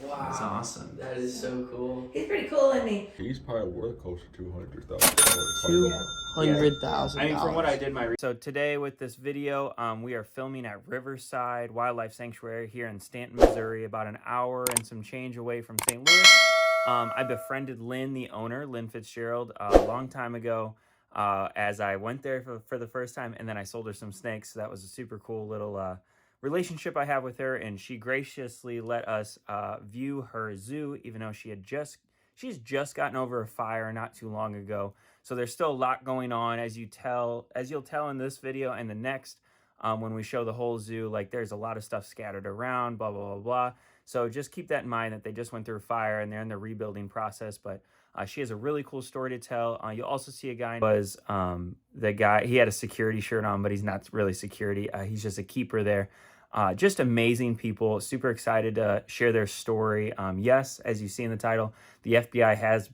Wow. That's awesome. That is so cool. He's pretty cool, isn't he? He's probably worth close to $200,000. $200,000. I mean, from what I did so today with this video, we are filming at Riverside Wildlife Sanctuary here in Stanton, Missouri, about an hour and some change away from St. Louis. I befriended Lynn, the owner, Lynn Fitzgerald, a long time ago as I went there for the first time, and then I sold her some snakes. So that was a super cool little relationship I have with her, and she graciously let us view her zoo, even though she's just gotten over a fire not too long ago. So there's still a lot going on, as you'll tell in this video and the next when we show the whole zoo. Like, there's a lot of stuff scattered around, blah blah blah blah. So just keep that in mind, that they just went through a fire and they're in the rebuilding process. But she has a really cool story to tell. You'll also see a guy was the guy. He had a security shirt on, but he's not really security. He's just a keeper there. Just amazing people, super excited to share their story. Yes, as you see in the title, the FBI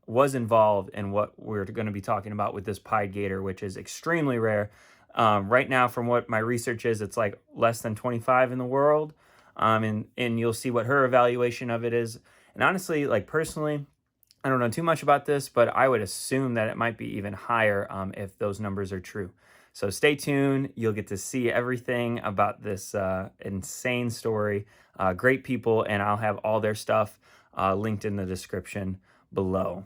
was involved in what we're going to be talking about with this pied gator, which is extremely rare. Right now, from what my research is, it's like less than 25 in the world. And you'll see what her evaluation of it is. And honestly, like personally, I don't know too much about this, but I would assume that it might be even higher if those numbers are true. So stay tuned. You'll get to see everything about this insane story. Great people, and I'll have all their stuff linked in the description below.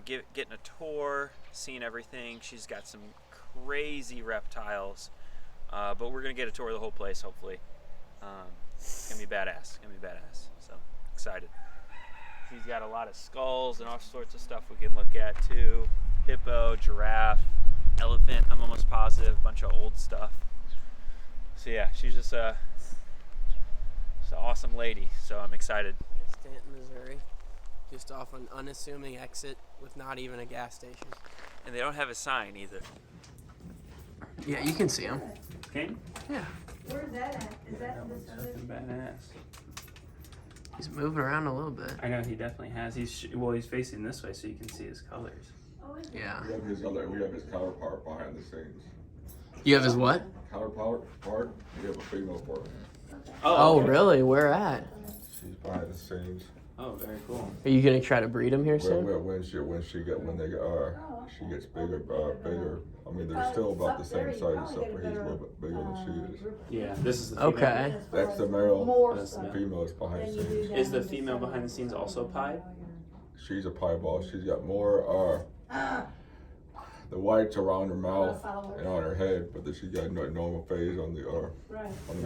Getting a tour, seeing everything. She's got some crazy reptiles, but we're gonna get a tour of the whole place, hopefully. It's gonna be badass. So excited. She's got a lot of skulls and all sorts of stuff we can look at too. Hippo, giraffe, elephant, I'm almost positive, bunch of old stuff. So yeah, she's just an awesome lady, so I'm excited. Stanton, Missouri. Just off an unassuming exit with not even a gas station. And they don't have a sign either. Yeah, you can see him. Okay? Yeah. Where's that at? Is that this other? Badass. He's moving around a little bit. I know he definitely has. He's facing this way so you can see his colors. Yeah. We have his counterpart behind the scenes. You have his what? Counterpart part. We have a female part. Oh, okay. Really? Where at? She's behind the scenes. Oh, very cool. Are you gonna try to breed him here soon? When she gets bigger. I mean, they're still about the same size, except for he's a little bit bigger than she is. Yeah, this is the female. Okay. That's the male. That's the The female is behind the scenes. Is the female behind the scenes also pied? She's a piebald. She's got more the whites around her mouth and on her head, but then she's got normal phase on the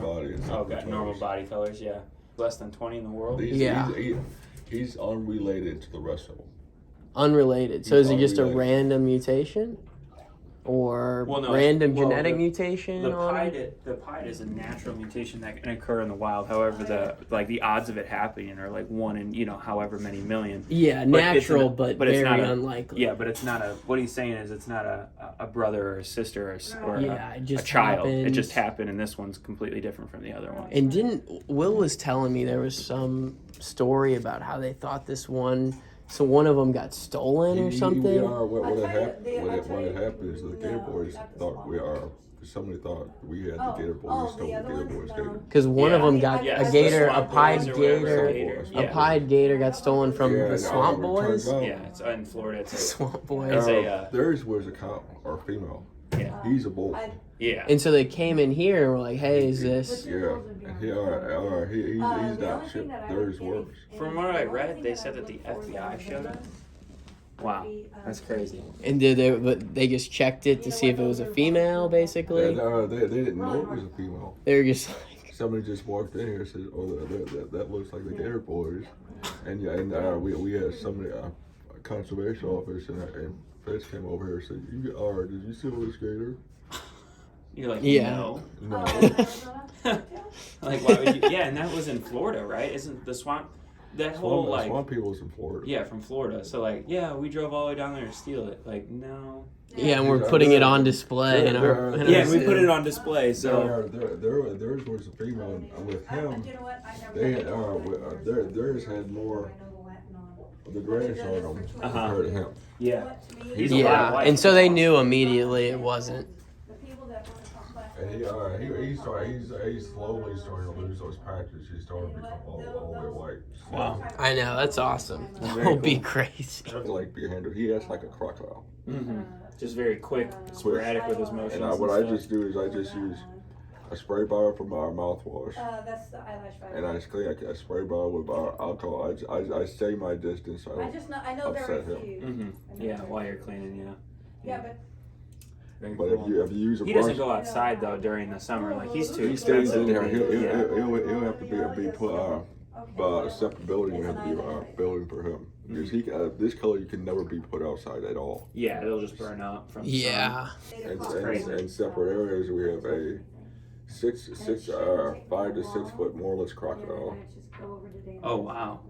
body. And Okay, normal body colors, yeah. Less than 20 in the world? He's unrelated to the rest of them. Unrelated. So is it just a random mutation? Or random genetic mutation? The pied is a natural mutation that can occur in the wild. However, the odds of it happening are like 1 in however many million. Yeah, natural, but very unlikely. Yeah, but it's not what he's saying is it's not a brother or a sister or it just a child. happened. It just happened, and this one's completely different from the other one. And Will was telling me there was some story about how they thought this one. So one of them got stolen or something? What had happened is the Gator Boys thought somebody thought we had the Gator Boys, stole the Gator Boys gator. Because one of them got a gator, a pied gator. A pied gator got stolen from the Swamp Boys? Yeah, it's in Florida. It's Swamp Boys. Theirs was a cow or female. Yeah. He's a bull. Yeah. And so they came in here and were like, hey, is this... Yeah. And he's not shipped. Theirs works. From what I read, they said that the FBI showed up. Wow, that's crazy. And they just checked it to see if it was a female, basically? Yeah, they didn't know it was a female. They were just like... Somebody just walked in here and said, oh, that looks like the Gator Boys. And we had somebody, a conservation officer, and Feds came over here and said, did you steal this gator? You're like, no. No. Like, why would you? Yeah, and that was in Florida, right? Isn't the swamp... Swamp people's in Florida. Yeah, from Florida. So like, yeah, we drove all the way down there to steal it. Like, no. Yeah, and we're putting it on display in our. We put it on display. So theirs was a female. And with him, they had theirs had more of the grayish on them compared to him. Yeah. And so they knew immediately it wasn't. And he's slowly starting to lose those patches. He's starting to become all the way white. Wow. I know, that's awesome. That Very will be cool. crazy. Like behind her, he acts like a crocodile. Mm-hmm. Just very quick, sporadic with his motions. And what I just do is I just use a spray bar from our mouthwash. That's the eyelash fiber. And I clean a spray bar with our alcohol. I stay my distance. So I know very upset him. few. Mm-hmm. Yeah, while you're cleaning, yeah. Yeah, but Very But cool. if you use a He brush, doesn't go outside though during the summer. Like he's too he stays expensive in to there. be. Yeah. He'll have to be put a separate building. Will have to be a building for him because this color you can never be put outside at all. Yeah, it'll just burn up from the Yeah. And separate areas we have a 5 to 6 foot moreless crocodile. Oh wow.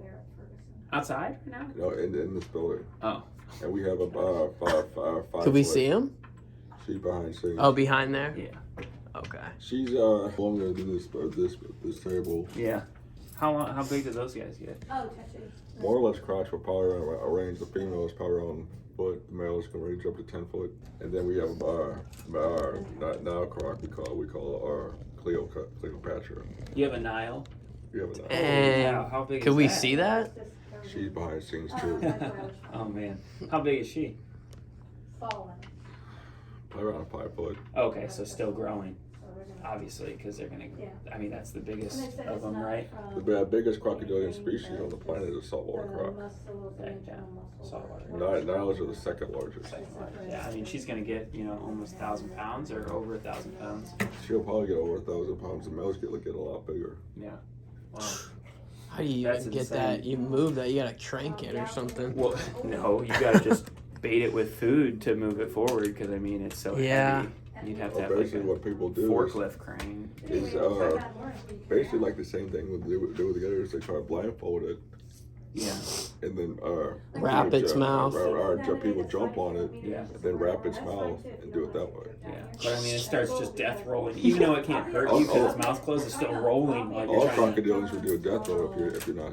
Outside right now? No, in this building. Oh. And we have a 5 Could we foot. see him? She's behind scenes. Oh, behind there? Yeah. Okay. She's longer than this table. Yeah. How big do those guys get? Oh, touch it. More or less crotch will probably range. The female is probably around foot. The males can range up to 10 foot. And then we have our Nile croc. We call our Cleopatra. You have a Nile? We have a Nile. And Wow, how big could is we that? see that? She's behind scenes too. Oh man. How big is she? Fallen. Probably around 5 foot. Okay, so still growing. Obviously, because they're gonna. I mean, that's the biggest of them, right? The biggest crocodilian species on the planet is saltwater croc. Yeah. Saltwater. Niles are the second largest. Yeah, I mean, she's gonna get almost 1,000 pounds or over 1,000 pounds. She'll probably get over 1,000 pounds. The males get a lot bigger. Yeah. Wow. How do you That's even get insane. that? You move that, you gotta crank it or something. Well, no, you gotta just bait it with food to move it forward because I mean it's so Yeah. heavy. You'd have to Well, have like basically a what people do forklift crane. is basically like the same thing with the gators. They try to blindfold it. Yeah. And then Wrap its mouth. People jump on it, Yeah. and then wrap its mouth and do it that way. Yeah. But I mean, it starts just death rolling. Even though it can't hurt you because its mouth closed, it's still rolling while you're All trying to. crocodiles would do a death roll if you're not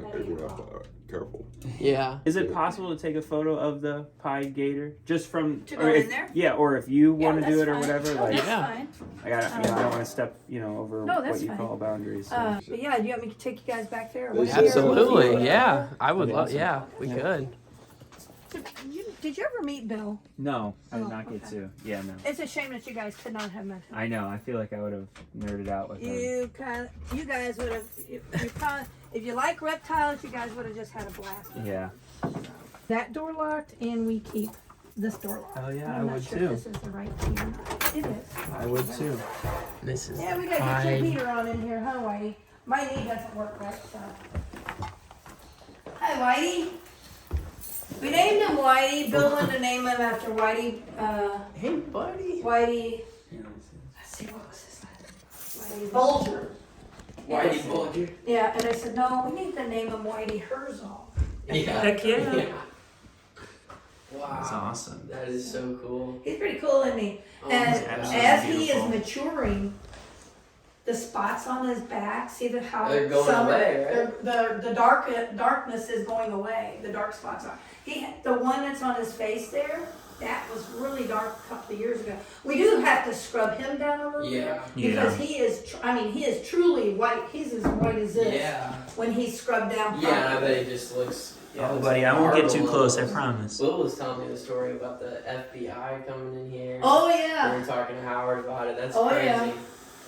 careful. Yeah. Is it possible to take a photo of the pied gator just from? To or go if- in there? Yeah, or if you want to that's do it or fine. whatever, No, like that's Yeah. fine. I got, I don't want to step, over No, what that's you fine. call boundaries. So. But yeah, do you want me to take you guys back there? Or This whatever? is- Absolutely. Yeah. I would love. Awesome. Yeah, we could. Did you ever meet Bill? No, I did Oh, not get okay. to. Yeah, no. It's a shame that you guys could not have met him. I know. I feel like I would have nerded out with him. You guys would have. You probably, if you like reptiles, you guys would have just had a blast. Yeah. That door locked, and we keep this door locked. Oh yeah, I'm I not would sure too. if this is the right key or not. It is. I would too. This is Yeah, we the gotta get your pied. heater on in here, huh, Whitey? My knee doesn't work right, so. Hi, Whitey. We named him Whitey. Bill wanted to name him after Whitey. Hey, buddy. Whitey. Let's see, what was his name? Whitey Bulger. Whitey Bulger. Yeah, and I said, no, we need to name him Whitey Herzog. Yeah. Heck yeah. Wow. That's awesome. That is so cool. He's pretty cool, isn't he? Oh, And he's absolutely as he beautiful. is maturing, the spots on his back, see how They're going away, right? The darkness is going away. The dark spots are. The one that's on his face there, that was really dark a couple of years ago. We do have to scrub him down a little Yeah. bit because he is truly white. He's as white as this Yeah. when he's scrubbed down. Yeah, and I bet he just looks. Yeah, Oh, it's buddy, I won't get too marble close. I almost. promise. Will was telling me the story about the FBI coming in here. Oh We yeah. were talking to Howard about it. That's Oh, crazy. yeah.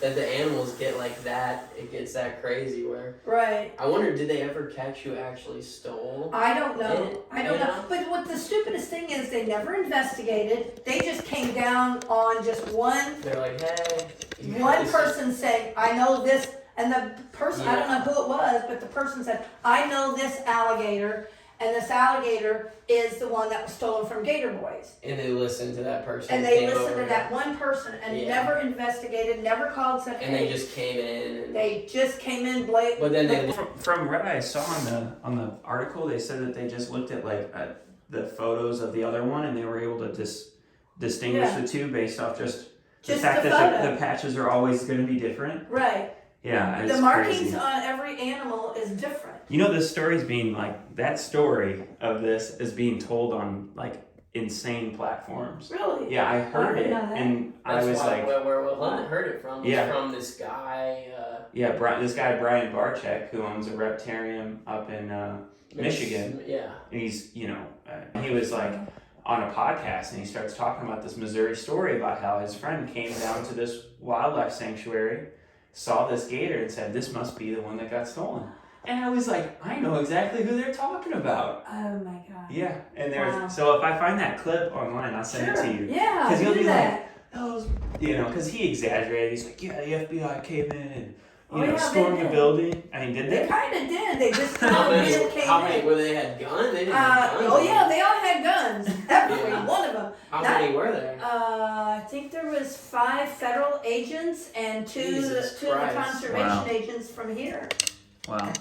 That the animals get like that. It gets that crazy where. Right. I wonder, did they ever catch who actually stole? I don't know. Yeah, I don't yeah. know. But what the stupidest thing is, they never investigated. They just came down on just one They're like, hey. you one guys- person saying, I know this, and the person, I don't know who it was, but the person said, I know this alligator, and this alligator is the one that was stolen from Gator Boys. And they listened to that person. And they came listened over to that one person and Yeah. never investigated, never called, said, And they hey. just came in. And, They just came in late. but then they. From what I saw on the article, they said that they just looked at the photos of the other one and they were able to distinguish Yeah. the two based off just the Just fact the that photo. the patches are always going to be different. Right. Yeah, it's The markings crazy. on every animal is different. This story's being that story of this is being told on insane platforms. Really? Yeah, I heard didn't it, know that. and That's I was why, like, where Lynn heard it from. Yeah. From this guy. this guy Brian Barczyk, who owns a reptarium up in Michigan. Yeah. And he's, he was like on a podcast, and he starts talking about this Missouri story about how his friend came down to this wildlife sanctuary, saw this gator, and said, "This must be the one that got stolen." And I was like, I know exactly who they're talking about. Oh my God. Yeah, and there's Wow. so if I find that clip online, I'll send it to you. Yeah, Because you'll do be that. like, that was, because he exaggerated. He's like, yeah, the FBI came in and Yeah, stormed they the did. building. I mean, did They they? kind of did. They just How many? came How many? in. Were they had guns? They didn't have guns. Oh yeah, they all had guns. Every Yeah. one of them. How many were there? I think there was 5 federal agents and two Jesus of the Christ. conservation Wow. agents from here. Wow.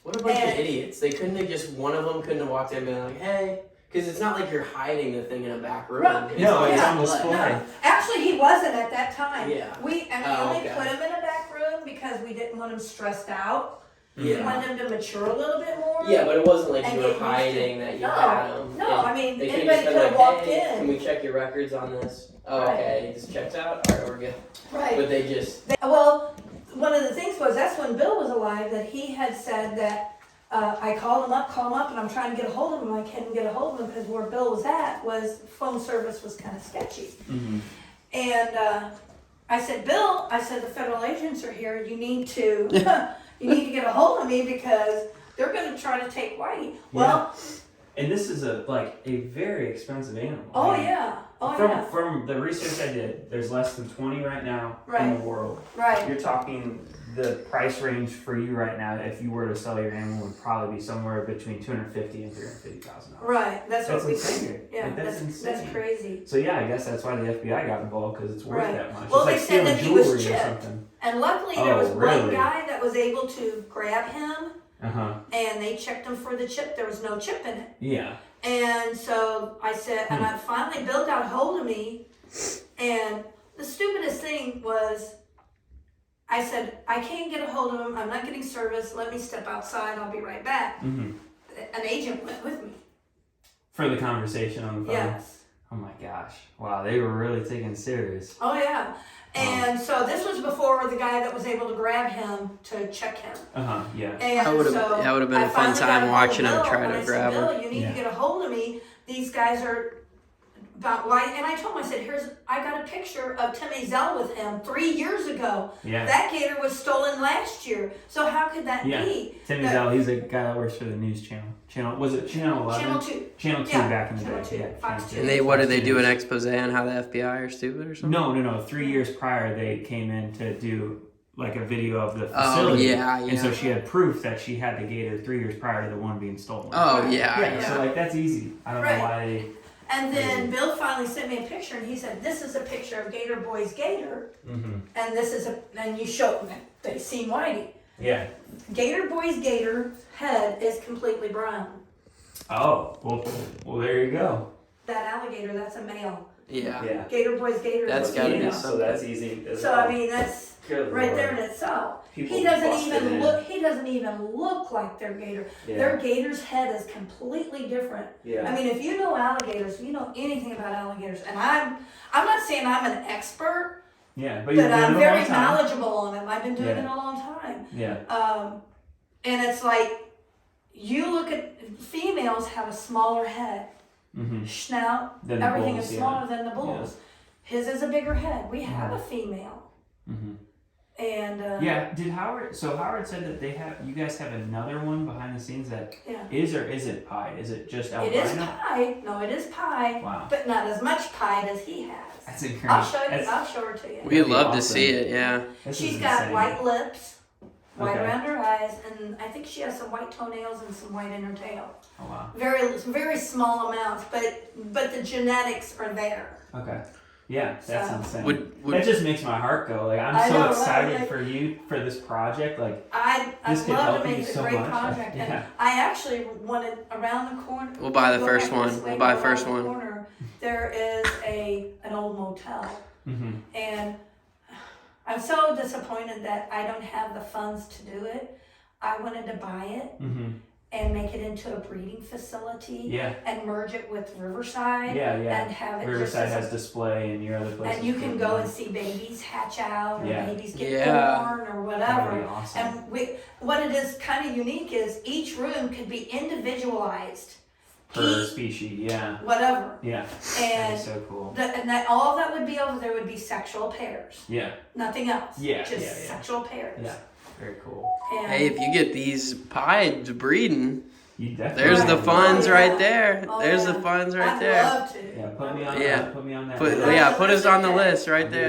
What a bunch of And- idiots. They couldn't have just, one of them couldn't have walked in and been like, hey. Because it's not like you're hiding the thing in a back room. Right. No, it's Yeah. on display. No, actually, he wasn't at that time. Yeah. We Oh, only okay. put him in a back room because we didn't want him stressed out. We Yeah. wanted him to mature a little bit more. Yeah, but it wasn't like And you get were used to hiding it. that you No, had them. no, I mean, They could've anybody just been could have like, walked hey, in. can we check your records on this? Oh, Right. okay, this checked out? Alright, we're good. Right. But they just, Well, one of the things was, that's when Bill was alive, that he had said that, I called him up, and I'm trying to get a hold of him. I couldn't get a hold of him because where Bill was at was, phone service was kind of sketchy. Mm-hmm. And I said, Bill, I said, the federal agents are here. You need to, you need to get a hold of me because they're going to try to take Whitey. Well, And this is a very expensive animal. oh I mean, yeah, From the research I did, there's less than 20 right now in Right. the world. right. You're talking the price range for you right now, if you were to sell your animal, would probably be somewhere between $250,000 and $350,000. Right, that's what we insane. think. Yeah, Like, that's that's insane. crazy. So yeah, I guess that's why the FBI got involved, because it's worth Right. that much. Well, it's like they said that stealing he was jewelry or chipped. something. And luckily there Oh, was one really? guy that was able to grab him, Uh-huh. and they checked him for the chip. There was no chip in it. Yeah. And so I said, and I finally Bill got a hold of me, and the stupidest thing was, I said, I can't get a hold of him. I'm not getting service. Let me step outside. I'll be right back. Mm-hmm. An agent went with me. For the conversation on the phone. Yes. Oh my gosh. Wow, they were really taking it serious. Oh yeah. And so this was before the guy that was able to grab him to check him. Uh-huh, yeah. And That would've- so that would've been I a fun finally time got a hold watching of him Bill, try and to I grab said, her. Bill, you need Yeah. to get a hold of me. These guys are about why, and I told him, I said, I got a picture of Timmy Zell with him 3 years ago. Yeah. That gator was stolen last year. So how could that Yeah. be? Timmy that- Zell, he's a guy that works for the news channel. Was it Channel 11? Channel 2. Channel 2 Yeah, back in the Channel day. 2, Yeah, Fox Channel 2. 2. and they, what did they do, an Fox expose on how the FBI are stupid or News. something? No. 3 years prior, they came in to do like a video of the Oh, facility. yeah, And so yeah. she had proof that she had the gator 3 years prior to the one being stolen. Oh, yeah, yeah. So like that's easy. I don't Right. know why they. And then Bill finally sent me a picture, and he said, this is a picture of Gator Boy's gator, Mm-hmm. and this is and you showed them, they seen Whitey. Yeah. Gator Boy's gator head is completely brown. Oh well, there you go. That alligator, that's a male. Yeah. Yeah. Gator Boy's gator That's is a gotta be female. so- So that's easy. As So well. I mean, that's Good right Lord. there in itself. People He doesn't busted even in. look. He doesn't even look like their gator. Yeah. Their gator's head is completely different. Yeah. I mean, if you know alligators, you know anything about alligators, and I'm not saying I'm an expert, Yeah, but you've but been I'm a very long time. knowledgeable on them. I've been doing Yeah. it a long time. Yeah. And it's like, you look at, females have a smaller head. Mm-hmm. Snout, Then the everything bulls, is yeah. smaller than the bulls. His is a bigger head. We have a female. Mm-hmm. And Yeah. Did Howard? So Howard said that you guys have another one behind the scenes that yeah. is or isn't pied? Is it just It albino? is pied. No, it is pied, Wow. but not as much pied as he has. That's incredible. I'll show you. That's- I'll show her to you. We'd love to Awesome. see it, yeah. this She's is got insane. white lips, white Okay. around her eyes, and I think she has some white toenails and some white in her tail. Oh wow. Very small amounts, but the genetics are there. Okay. Yeah, that's So- insane. Would that just makes my heart go. Like I'm I so know, right? excited Like- for you for this project. Like I'd This could love help to you make it a so great much. project, Yeah. and I actually wanted around the corner. We'll buy the go first back this one. way, We'll buy go first around the one. corner, there is an old motel. mm-hmm. And I'm so disappointed that I don't have the funds to do it. I wanted to buy it, Mm-hmm. and make it into a breeding facility. Yeah. And merge it with Riverside. Yeah. And have it Riverside just has display, and your other places. and you can go and see babies hatch out, or Yeah. babies get Yeah. born, or That'd whatever. be awesome. And what it is kind of unique is each room could be individualized. Per species, yeah. Whatever. Yeah. And That's so cool. that all that would be over there would be sexual pairs. Yeah. Nothing else. Yeah, Just yeah. sexual pairs. Yeah. Very cool. And Hey, if you get these pieds breeding, You definitely. there's the Right. funds Oh, right yeah. there. Oh, There's yeah. the funds right I'd there. love to. Yeah. Put me on. Yeah. Put me on that. Put list. us on the list right there.